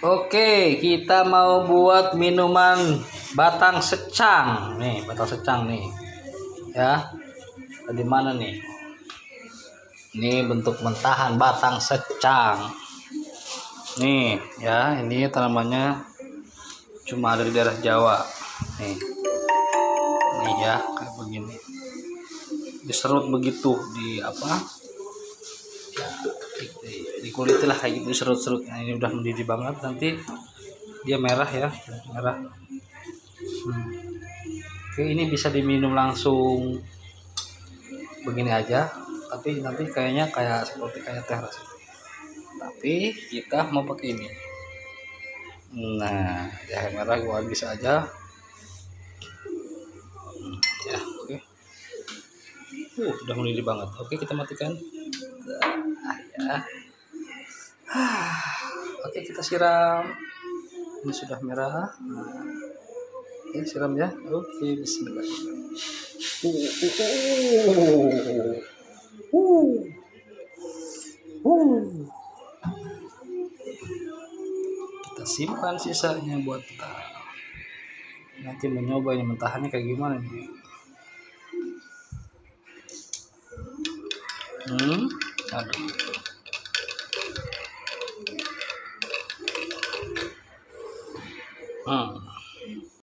Oke, kita mau buat minuman batang secang. Nih, batang secang nih. Ya. Di mana nih? Ini bentuk mentahan batang secang. Nih, ya, ini tanamannya cuma ada di daerah Jawa. Nih. Nih ya, kayak begini. Diserut begitu di apa? Ya, di kulit lah kayak gitu diserut-serut. Nah, ini udah mendidih banget, nanti dia merah ya, merah. Oke, ini bisa diminum langsung begini aja, tapi nanti kayaknya seperti kayak teh rasanya. Tapi kita mau pakai ini. Nah, jahe merah gua habis aja. Ya, oke. Udah mendidih banget. Oke, kita matikan. Ya. Oke, kita siram. Ini sudah merah. Oke, siram ya. Oke, bismillah. Kita simpan sisanya buat kita nanti mencoba ini mentahannya kayak gimana nih. Aduh.